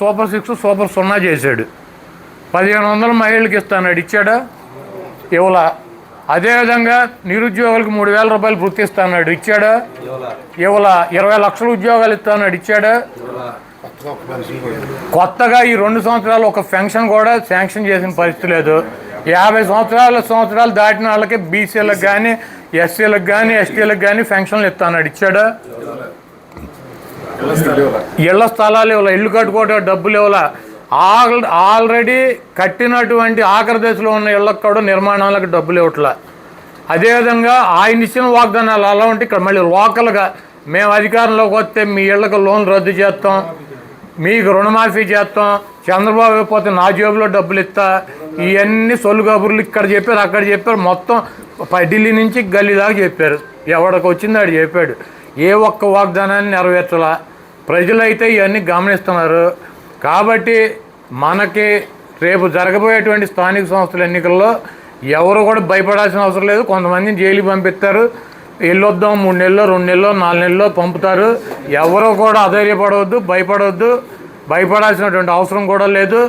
Super 6 super 0 చేశాడు. 1500 మహిళలకు ఇస్తాడు, ఇచ్చాడా? ఇవ్వలా. అదేవిధంగా నిరుద్యోగులకు 3000 రూపాయలు వృత్తి ఇస్తాడు, ఇచ్చాడా? ఇవ్వలా. 20 లక్షల ఉద్యోగాలు ఇస్తాడు, ఇచ్చాడా? కొత్తగా ఈ 2 సంవత్సరాలు ఒక పెన్షన్ కూడా శాంక్షన్ చేసిన పరిస్థితి లేదు. 50 సంవత్సరాలు దాటిన వాళ్ళకి బీసీలకు కానీ ఎస్సీలకు కానీ ఎస్టీలకు కానీ పెన్షన్లు ఇస్తాడు, ఇచ్చాడా? ఇళ్ల స్థలాలు ఇవ్వాల, ఇల్లు కట్టుకోవడం డబ్బులు ఇవ్వాల. ఆల్రెడీ కట్టినటువంటి ఆఖరి దశలో ఉన్న ఇళ్ళకు కూడా నిర్మాణాలకు డబ్బులు ఇవ్వట్లా. అదేవిధంగా ఆయన ఇచ్చిన వాగ్దానాలు అలా ఉంటే ఇక్కడ మళ్ళీ లోకల్గా మేము అధికారంలోకి వస్తే మీ ఇళ్లకు లోన్ రద్దు చేస్తాం, మీకు రుణమాఫీ చేస్తాం, చంద్రబాబు అయిపోతే నా జేబులో డబ్బులు ఇస్తా, ఇవన్నీ సొల్లు కబుర్లు ఇక్కడ చెప్పారు అక్కడ చెప్పారు. మొత్తం ఢిల్లీ నుంచి గల్లీ దాకా చెప్పారు. ఎవడికి వచ్చింది ఆడు చెప్పాడు. ఏ ఒక్క వాగ్దానాన్ని నెరవేర్చాల. ప్రజలైతే ఇవన్నీ గమనిస్తున్నారు. కాబట్టి మనకి రేపు జరగబోయేటువంటి స్థానిక సంస్థల ఎన్నికల్లో ఎవరు కూడా భయపడాల్సిన అవసరం లేదు. కొంతమందిని జైలుకి పంపిస్తారు, వెళ్ళొద్దాం 3 నెలలు 2 నెలలు 4 నెలల్లో పంపుతారు. ఎవరు కూడా అధైర్యపడవద్దు, భయపడాల్సినటువంటి అవసరం కూడా లేదు.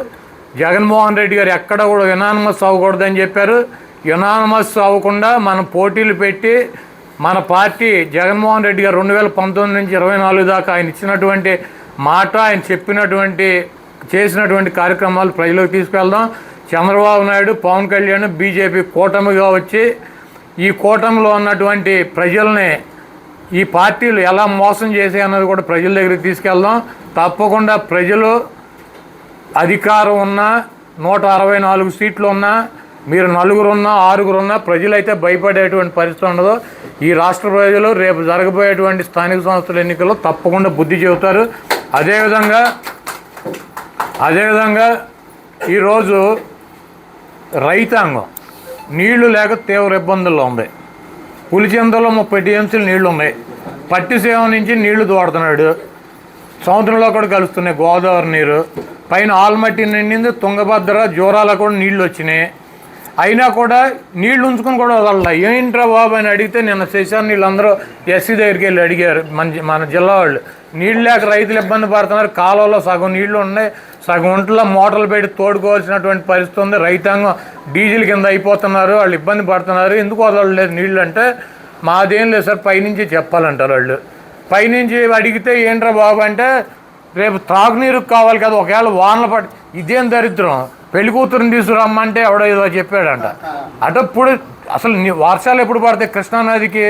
జగన్మోహన్ రెడ్డి గారు ఎక్కడ కూడా యునానిమస్ అవ్వకూడదని చెప్పారు. యునానిమస్ అవ్వకుండా మనం పోటీలు పెట్టి మన పార్టీ జగన్మోహన్ రెడ్డి గారు 2019 నుంచి 24 దాకా ఆయన ఇచ్చినటువంటి మాట, ఆయన చెప్పినటువంటి చేసినటువంటి కార్యక్రమాలు ప్రజలకు తీసుకెళ్దాం. చంద్రబాబు నాయుడు, పవన్ కళ్యాణ్, బీజేపీ కూటమిగా వచ్చి ఈ కూటమిలో ఉన్నటువంటి ప్రజల్ని ఈ పార్టీలు ఎలా మోసం చేసే అన్నది కూడా ప్రజల దగ్గరికి తీసుకెళ్దాం. తప్పకుండా ప్రజలు అధికారం ఉన్నా 164 సీట్లు ఉన్నా మీరు 4 ఉన్నా 6 ఉన్నా ప్రజలైతే భయపడేటువంటి పరిస్థితి ఉండదు. ఈ రాష్ట్ర ప్రజలు రేపు జరగబోయేటువంటి స్థానిక సంస్థల ఎన్నికల్లో తప్పకుండా బుద్ధి చెబుతారు. అదేవిధంగా ఈరోజు రైతాంగం నీళ్లు లేక తీవ్ర ఇబ్బందుల్లో ఉంది. పులిచెంతలో 30 టీఎంసీలు నీళ్లు ఉన్నాయి. పట్టిసీమ నుంచి నీళ్లు తోడుతున్నాడు, సముద్రంలో కూడా కలుస్తున్నాయి గోదావరి నీరు. పైన ఆల్మట్టి నిండింది, తుంగభద్ర జోరాల కూడా నీళ్లు వచ్చినాయి. అయినా కూడా నీళ్లు ఉంచుకొని కూడా వదల. ఏంట్రా బాబు అని అడిగితే నిన్న శశాన్ని వీళ్ళందరూ ఎస్సీ దగ్గరికి వెళ్ళి అడిగారు. మన జిల్లా వాళ్ళు నీళ్ళు లేక రైతులు ఇబ్బంది పడుతున్నారు. కాలువలో సగం నీళ్లు ఉన్నాయి, సగం ఒంట్లో మోటార్లు పెట్టి తోడుకోవాల్సినటువంటి పరిస్థితి ఉంది. రైతాంగం డీజిల్ కింద అయిపోతున్నారు, వాళ్ళు ఇబ్బంది పడుతున్నారు. ఎందుకు వదలలేదు నీళ్ళు అంటే మాదేం లేదు సార్, పైనుంచి చెప్పాలంటారు వాళ్ళు. పైనుంచి అడిగితే ఏంట్రా బాబు అంటే రేపు త్రాగునీరుకు కావాలి కదా, ఒకవేళ వానలు పడి ఇదేం దరిద్రం. పెళ్లి కూతురుని తీసుకురమ్మంటే ఎవడో ఏదో చెప్పాడంట. అంటే ఇప్పుడు అసలు వర్షాలు ఎప్పుడు పడతాయి కృష్ణానదికి?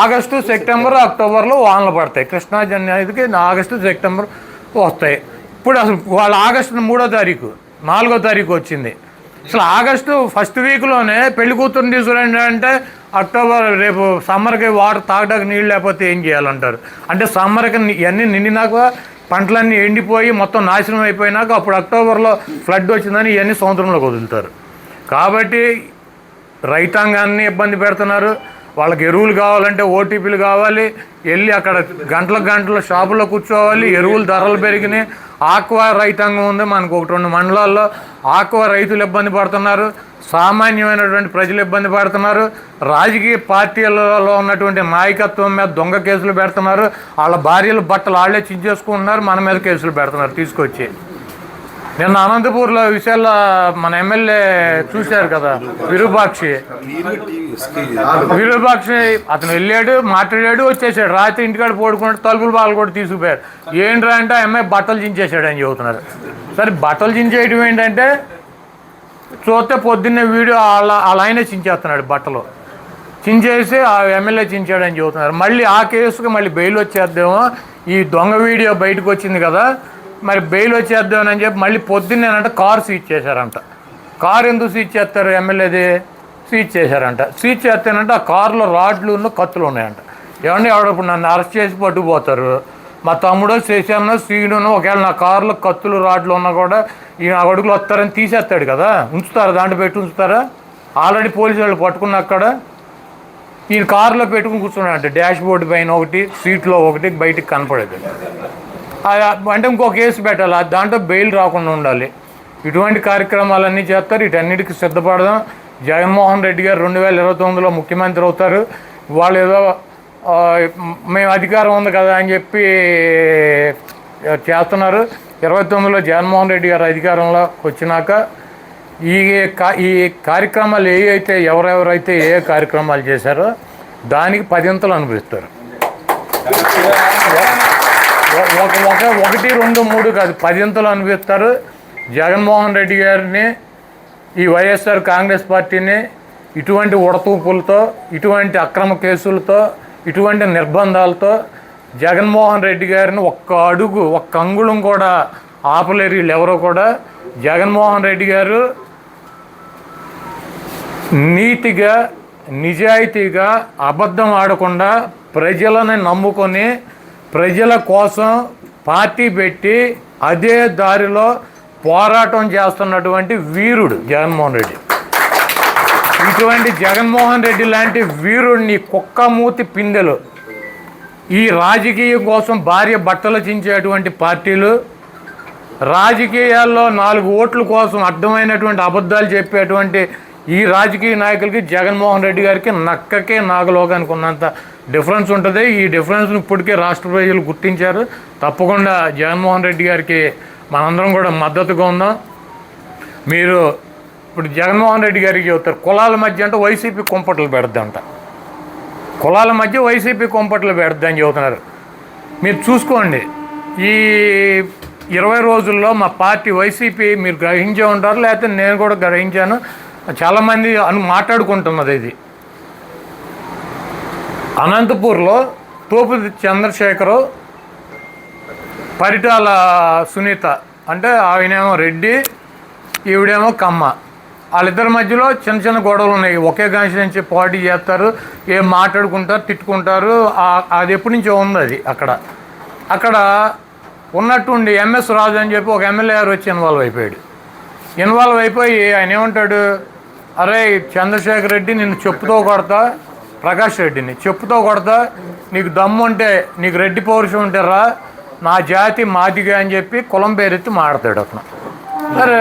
ఆగస్టు సెప్టెంబర్ అక్టోబర్లో వానలు పడతాయి. కృష్ణా నదికి ఆగస్టు సెప్టెంబర్ వస్తాయి. ఇప్పుడు అసలు వాళ్ళ ఆగస్టు 3వ తారీఖు 4వ తారీఖు వచ్చింది. అసలు ఆగస్టు ఫస్ట్ వీక్లోనే పెళ్లి కూతురుని తీసుకురండి అంటే అక్టోబర్ రేపు సమ్మర్కి వాటర్ తాగడానికి నీళ్ళు లేకపోతే ఏం చేయాలంటారు. అంటే సమ్మర్కి ఇవన్నీ నిండినాక పంటలన్నీ ఎండిపోయి మొత్తం నాశనం అయిపోయినాక అప్పుడు అక్టోబర్లో ఫ్లడ్ వచ్చిందని ఇవన్నీ సముద్రంలోకి వదులుతారు. కాబట్టి రైతాంగాన్ని ఇబ్బంది పెడుతున్నారు. వాళ్ళకి ఎరువులు కావాలంటే ఓటీపీలు కావాలి, వెళ్ళి అక్కడ గంటల షాపులో కూర్చోవాలి. ఎరువులు ధరలు పెరిగినాయి. ఆక్వా రైతాంగం ఉంది మనకు 1-2 మండలాల్లో. ఆక్వా రైతులు ఇబ్బంది పడుతున్నారు, సామాన్యమైనటువంటి ప్రజలు ఇబ్బంది పడుతున్నారు. రాజకీయ పార్టీలలో ఉన్నటువంటి నాయకత్వం మీద దొంగ కేసులు పెడుతున్నారు. వాళ్ళ భార్యలు బట్టలు వాళ్ళే చించేసుకుంటున్నారు, మన మీద కేసులు పెడుతున్నారు తీసుకొచ్చి. నిన్న అనంతపూర్లో విశాల మన ఎమ్మెల్యే చూశారు కదా, విరూపాక్షి అతను వెళ్ళాడు, మాట్లాడాడు, వచ్చేసాడు. రాత్రి ఇంటికాడ పోడుకున్నాడు, తలుపులు బాగా కూడా తీసుకుపోయారు. ఏంట్రా అంటే అమ్మాయి బట్టలు చించేసాడు అని చెబుతున్నారు. సరే బట్టలు చించేయడం ఏంటంటే చూస్తే పొద్దున్నే వీడియో వాళ్ళ ఆయనే చించేస్తున్నాడు, బట్టలు చించేసి ఆ ఎమ్మెల్యే చించాడని చెబుతున్నారు. మళ్ళీ ఆ కేసుకి మళ్ళీ బెయిల్ వచ్చేద్దామో, ఈ దొంగ వీడియో బయటకు వచ్చింది కదా, మరి బెయిల్ వచ్చేద్దామని చెప్పి మళ్ళీ పొద్దున్నేనంట కారు సీజ్ చేశారంట. కారు ఎందుకు సీజ్ చేస్తారు? ఎమ్మెల్యేది సీజ్ చేశారంట. సీజ్ చేస్తేనంటే ఆ కారులో రాడ్లు కత్తులు ఉన్నాయంట. ఏమన్నా ఎవడప్పుడు నన్ను అరెస్ట్ చేసి పట్టుకుపోతారు. మా తమ్ముడో శశాన్నో శ్రీనునో ఒకవేళ నా కారులో కత్తులు రాడ్లు ఉన్నా కూడా ఈ అడుగులు వస్తారని తీసేస్తాడు కదా, ఉంచుతారా? దాంట్లో పెట్టి ఉంచుతారా? ఆల్రెడీ పోలీసు వాళ్ళు పట్టుకున్న అక్కడ ఈయన కారులో పెట్టుకుని కూర్చున్నాడంట. డాష్ బోర్డు పైన ఒకటి, సీట్లో ఒకటి, బయటికి కనపడేది. అంటే ఇంకో కేసు పెట్టాలి, దాంట్లో బెయిల్ రాకుండా ఉండాలి. ఇటువంటి కార్యక్రమాలన్నీ చేస్తారు. వీటన్నిటికీ సిద్ధపడదాం. జగన్మోహన్ రెడ్డి గారు 2029లో ముఖ్యమంత్రి అవుతారు. వాళ్ళు ఏదో మేము అధికారం ఉంది కదా అని చెప్పి చేస్తున్నారు. 29లో జగన్మోహన్ రెడ్డి గారు అధికారంలో వచ్చినాక ఈ కార్యక్రమాలు అయితే ఎవరెవరైతే ఏ కార్యక్రమాలు చేశారో దానికి 10 అనుభవిస్తారు. 1, 2, 3 కాదు, 10 అనుభవిస్తారు. జగన్మోహన్ రెడ్డి గారిని, ఈ వైఎస్ఆర్ కాంగ్రెస్ పార్టీని ఇటువంటి ఉడతూపులతో, ఇటువంటి అక్రమ కేసులతో, ఇటువంటి నిర్బంధాలతో జగన్మోహన్ రెడ్డి గారిని ఒక్క అంగుళం కూడా ఆపలేరు వీళ్ళు ఎవరో కూడా. జగన్మోహన్ రెడ్డి గారు నీతిగా, నిజాయితీగా, అబద్ధం ఆడకుండా ప్రజలను నమ్ముకొని ప్రజల కోసం పార్టీ పెట్టి అదే దారిలో పోరాటం చేస్తున్నటువంటి వీరుడు జగన్మోహన్ రెడ్డి. ఇటువంటి జగన్మోహన్ రెడ్డి లాంటి వీరుడిని కుక్కమూతి పిందెలు ఈ రాజకీయం కోసం భార్య బట్టలు చించేటువంటి పార్టీలు, రాజకీయాల్లో 4 ఓట్ల కోసం అర్థమైనటువంటి అబద్ధాలు చెప్పేటువంటి ఈ రాజకీయ నాయకులకి జగన్మోహన్ రెడ్డి గారికి నక్కకే నాగలోకానికి ఉన్నంత డిఫరెన్స్ ఉంటుంది. ఈ డిఫరెన్స్ను ఇప్పటికే రాష్ట్ర ప్రజలు గుర్తించారు. తప్పకుండా జగన్మోహన్ రెడ్డి గారికి మనందరం కూడా మద్దతుగా ఉందాం. మీరు ఇప్పుడు జగన్మోహన్ రెడ్డి గారికి చెబుతారు కులాల మధ్య అంటే వైసీపీ కుంపట్లు పెడద్దంట, కులాల మధ్య వైసీపీ కుంపట్లు పెడద్దని చెబుతున్నారు. మీరు చూసుకోండి, ఈ 20 రోజుల్లో మా పార్టీ వైసీపీ మీరు గ్రహించే ఉంటారు, లేకపోతే నేను కూడా గ్రహించాను, చాలామంది మాట్లాడుకుంటున్నది. ఇది అనంతపూర్లో తోపు చంద్రశేఖరు, పరిటాల సునీత, అంటే ఆయనేమో రెడ్డి, ఈవిడేమో కమ్మ, వాళ్ళిద్దరి మధ్యలో చిన్న గొడవలు ఉన్నాయి. ఒకే కాన్స్టిట్యుయెన్సీ పోటీ చేస్తారు, ఏం మాట్లాడుకుంటారు, తిట్టుకుంటారు. అది ఎప్పటి నుంచో ఉంది. అది అక్కడ ఉన్నట్టుండి ఎంఎస్ రాజు అని చెప్పి ఒక ఎమ్మెల్యే గారు వచ్చి ఇన్వాల్వ్ అయిపోయి ఆయన ఏమంటాడు, అరే చంద్రశేఖర్ రెడ్డి నిన్ను చెప్పుతో కొడతా, ప్రకాష్ రెడ్డిని చెప్పుతో కొడతా, నీకు దమ్ము ఉంటే, నీకు రెడ్డి పౌరుషం ఉంటే రా, నా జాతి మాదిగా అని చెప్పి కులం పేరెత్తి మాడతాడు అతను. సరే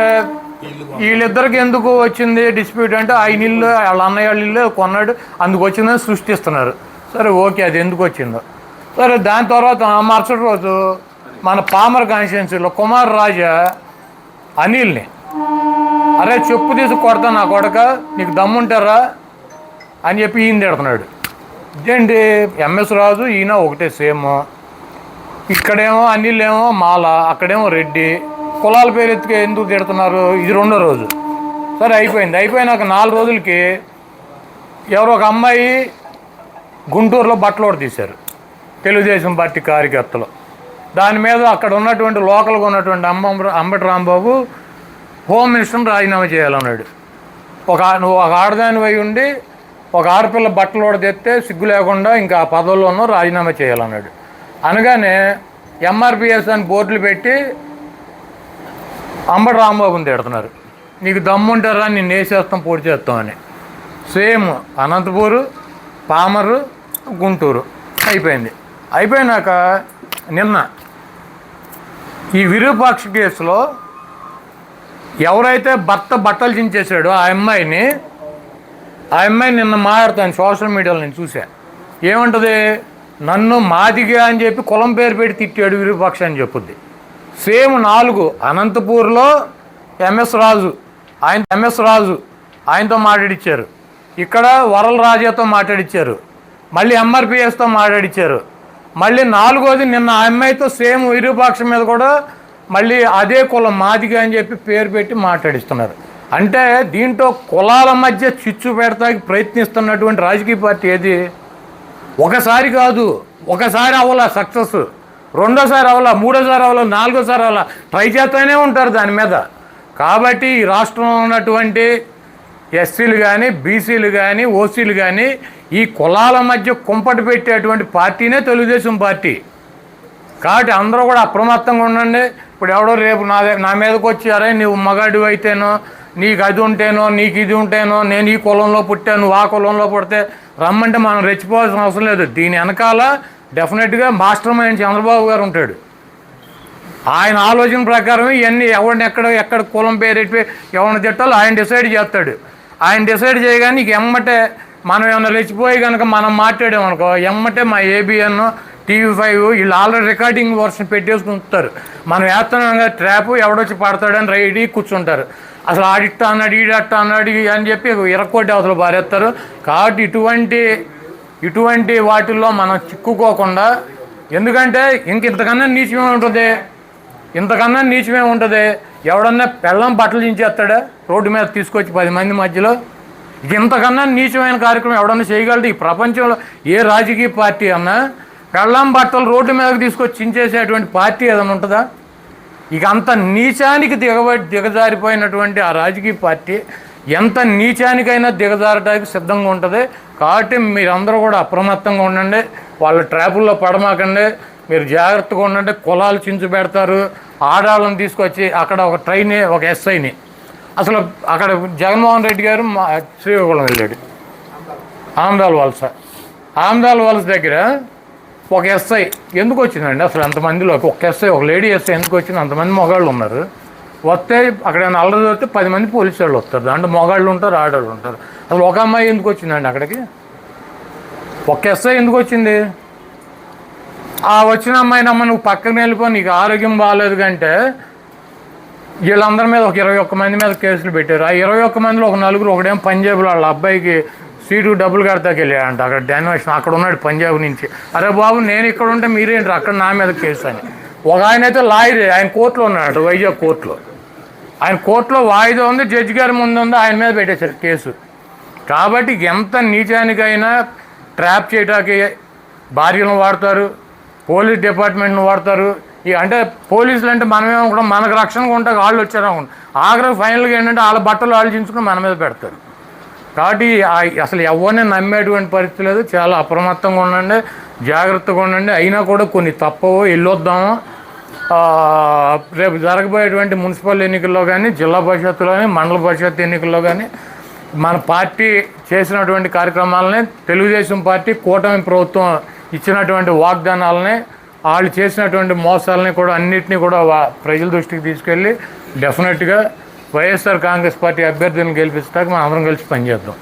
వీళ్ళిద్దరికి ఎందుకు వచ్చింది డిస్ప్యూట్ అంటే ఆయన ఇల్లు వాళ్ళ అన్నయ్య వాళ్ళ ఇల్లు కొన్నాడు, అందుకు వచ్చిందని సృష్టిస్తున్నారు. సరే ఓకే, అది ఎందుకు వచ్చిందో సరే. దాని తర్వాత మరుసటి రోజు మన పామర్ కాన్స్టిట్యున్సీలో కుమార్ రాజా అనిల్ని, అరే చెప్పు తీసి కొడతా నా కొడక, నీకు దమ్ముంటారా అని చెప్పి ఈయన తిడుతున్నాడు. ఇదేంటి ఎంఎస్ రాజు ఈయన ఒకటే సేమ్, ఇక్కడేమో అనిల్ ఏమో మాల, అక్కడేమో రెడ్డి, కులాల పేరు ఎత్తుకే ఎందుకు తిడుతున్నారు? ఇది 2వ రోజు. సరే అయిపోయినాక 4 రోజులకి ఎవరో ఒక అమ్మాయి గుంటూరులో బట్టలోడు తీశారు తెలుగుదేశం పార్టీ కార్యకర్తలు. దాని మీద అక్కడ ఉన్నటువంటి లోకల్గా ఉన్నటువంటి అంబటి రాంబాబు హోమ్ మినిస్టర్ని రాజీనామా చేయాలన్నాడు. నువ్వు ఒక ఆడదాని అయి ఉండి ఒక ఆడపిల్ల బట్టలోడు తెస్తే సిగ్గు లేకుండా ఇంకా ఆ పదవుల్లోనూ రాజీనామా చేయాలన్నాడు. అనగానే ఎంఆర్పిఎస్ అని బోర్డులు పెట్టి అంబటి రాంబాబుని తిడుతున్నారు, నీకు దమ్ముంటారా నిన్ను వేసేస్తాం పొడి చేస్తామని. సేమ్ అనంతపూరు, పామరు, గుంటూరు అయిపోయినాక నిన్న ఈ విరూపాక్ష కేసులో ఎవరైతే భర్త బట్టలు చించేశాడో ఆ అమ్మాయి నిన్న మాట్లాడుతాను సోషల్ మీడియాలో నేను చూసా. ఏమంటుంది, నన్ను మాదిగా అని చెప్పి కులం పేరు పెట్టి తిట్టాడు విరూపాక్ష అని చెప్పుద్ది. సేమ్ 4 అనంతపూర్లో ఎంఎస్ రాజు ఆయనతో మాట్లాడిచ్చారు, ఇక్కడ వరల రాజాతో మాట్లాడిచ్చారు, మళ్ళీ ఎంఆర్పిఎస్తో మాట్లాడిచ్చారు, మళ్ళీ 4వది నిన్న ఆ అమ్మాయితో సేమ్ విరూపాక్ష మీద కూడా మళ్ళీ అదే కులం మాదిగా అని చెప్పి పేరు పెట్టి మాట్లాడిస్తున్నారు. అంటే దీంట్లో కులాల మధ్య చిచ్చు పెడతాకి ప్రయత్నిస్తున్నటువంటి రాజకీయ పార్టీ ఏది? ఒకసారి కాదు, ఒకసారి అవ్వాల సక్సెస్, 2వసారి అవ్వాల, 3వసారి అవ్వాల, 4వసారి అవ్వాల, ట్రై చేస్తూనే ఉంటారు దాని మీద. కాబట్టి ఈ రాష్ట్రంలో ఉన్నటువంటి ఎస్సీలు కానీ, బీసీలు కానీ, ఓసీలు కానీ ఈ కులాల మధ్య కుంపటి పెట్టేటువంటి పార్టీనే తెలుగుదేశం పార్టీ. కాబట్టి అందరూ కూడా అప్రమత్తంగా ఉండండి. ఇప్పుడు ఎవడో రేపు నా మీదకి వచ్చి, అరే నువ్వు మగాడు అయితేనో, నీకు అది ఉంటేనో, నీకు ఇది ఉంటేనో, నేను ఈ కులంలో పుట్టాను, ఆ కులంలో పుడితే రమ్మంటే మనం రెచ్చిపోవాల్సిన అవసరం లేదు. దీని వెనకాల డెఫినెట్గా మాస్టర్ మైండ్ చంద్రబాబు గారు ఉంటాడు. ఆయన ఆలోచన ప్రకారం ఇవన్నీ ఎవరిని ఎక్కడ కులం పేరెట్టి ఎవరిని తిట్టాలో ఆయన డిసైడ్ చేస్తాడు. ఆయన డిసైడ్ చేయగానే నీకు ఎమ్మటే మనం ఏమైనా రెచ్చిపోయి కనుక మనం మాట్లాడామనుకో, ఎమ్మటే మా ఏబిఎన్ TV5 వీళ్ళు ఆల్రెడీ రికార్డింగ్ వర్షన్ పెట్టేసుకుని ఉంచుతారు. మనం వేస్తున్నాం కదా ట్రాప్, ఎవడొచ్చి పడతాడని రెడీ కూర్చుంటారు. అసలు ఆడిట్ట అన్నాడు, ఈడట్ట అన్నాడు అని చెప్పి ఇరక్కొట్టి అవతల పారేస్తారు. కాబట్టి ఇటువంటి వాటిల్లో మనం చిక్కుకోకుండా, ఎందుకంటే ఇంతకన్నా నీచమే ఉంటుంది, ఎవడన్నా పెళ్ళం బట్టలు చించేస్తాడా రోడ్డు మీద తీసుకొచ్చి 10 మంది మధ్యలో? ఇంతకన్నా నీచమైన కార్యక్రమం ఎవడన్నా చేయగలదు ఈ ప్రపంచంలో? ఏ రాజకీయ పార్టీ అన్నా పెళ్ళం బట్టలు రోడ్డు మీదకి తీసుకొచ్చి చించేసేటువంటి పార్టీ ఏదైనా ఉంటుందా? ఇక అంత నీచానికి దిగజారిపోయినటువంటి ఆ రాజకీయ పార్టీ ఎంత నీచానికైనా దిగజారడానికి సిద్ధంగా ఉంటుంది. కాబట్టి మీరందరూ కూడా అప్రమత్తంగా ఉండండి, వాళ్ళ ట్రాపుల్లో పడమాకండి, మీరు జాగ్రత్తగా ఉండండి. కులాలు చించు పెడతారు, ఆడాళ్ళని తీసుకొచ్చి అక్కడ ఒక ఎస్ఐని అసలు అక్కడ జగన్మోహన్ రెడ్డి గారు శ్రీకాకుళం వెళ్ళాడు, ఆమ్దాల్ వలస దగ్గర ఒక ఎస్ఐ ఎందుకు వచ్చిందండి అసలు అంతమందిలో? ఒక ఎస్ఐ, ఒక లేడీ ఎస్ఐ ఎందుకు వచ్చింది? అంతమంది మగాళ్ళు ఉన్నారు. వస్తే అక్కడ అల్లరి వస్తే 10 మంది పోలీసు వాళ్ళు వస్తారు, దాంట్లో మగాళ్ళు ఉంటారు, ఆడవాళ్ళు ఉంటారు. అసలు ఒక అమ్మాయి ఎందుకు వచ్చిందండి అక్కడికి? ఒక ఎస్ఐ ఎందుకు వచ్చింది? ఆ వచ్చిన అమ్మాయిని నువ్వు పక్కన వెళ్ళిపో, నీకు ఆరోగ్యం బాగాలేదు కంటే వీళ్ళందరి మీద ఒక 21 మంది మీద కేసులు పెట్టారు. ఆ 21 మందిలో ఒక నలుగురు, ఒకడేమో పంజాబ్లో వాళ్ళ అబ్బాయికి సీటు డబ్బులు కడతాకి వెళ్ళాడంట. అక్కడ డాన్వేషన్ అక్కడ ఉన్నాడు పంజాబ్ నుంచి. అరే బాబు, నేను ఇక్కడ ఉంటే మీరేంటారు అక్కడ నా మీద కేసు అని. ఒక ఆయన అయితే లాయర్, ఆయన కోర్టులో ఉన్నాడు, వైజాగ్ కోర్టులో. ఆయన కోర్టులో వాయిదా ఉంది, జడ్జి గారి ముందు ఉంది, ఆయన మీద పెట్టేశారు కేసు. కాబట్టి ఎంత నీచానికైనా ట్రాప్ చేయడానికి భార్యలను వాడతారు, పోలీస్ డిపార్ట్మెంట్ను వాడతారు. అంటే పోలీసులు అంటే మనమేమనుకుంటాం, మనకు రక్షణగా ఉంటే వాళ్ళు వచ్చారనుకుంటాం. ఆఖరికి ఫైనల్గా ఏంటంటే వాళ్ళ బట్టలు ఆలోచించుకుని మన మీద పెడతారు. కాబట్టి అసలు ఎవరిని నమ్మేటువంటి పరిస్థితి లేదు. చాలా అప్రమత్తంగా ఉండండి, జాగ్రత్తగా ఉండండి. అయినా కూడా కొన్ని తప్పవు, వెళ్ళొద్దాము. రేపు జరగబోయేటువంటి మున్సిపల్ ఎన్నికల్లో కానీ, జిల్లా పరిషత్తులో కానీ, మండల పరిషత్ ఎన్నికల్లో కానీ మన పార్టీ చేసినటువంటి కార్యక్రమాలని, తెలుగుదేశం పార్టీ కూటమి ప్రభుత్వం ఇచ్చినటువంటి వాగ్దానాలని, వాళ్ళు చేసినటువంటి మోసాలని కూడా అన్నింటినీ కూడా ప్రజల దృష్టికి తీసుకెళ్ళి డెఫినెట్గా వైఎస్ఆర్ కాంగ్రెస్ పార్టీ అభ్యర్థులను గెలిపించడానికి మనం అందరం కలిసి పనిచేద్దాం.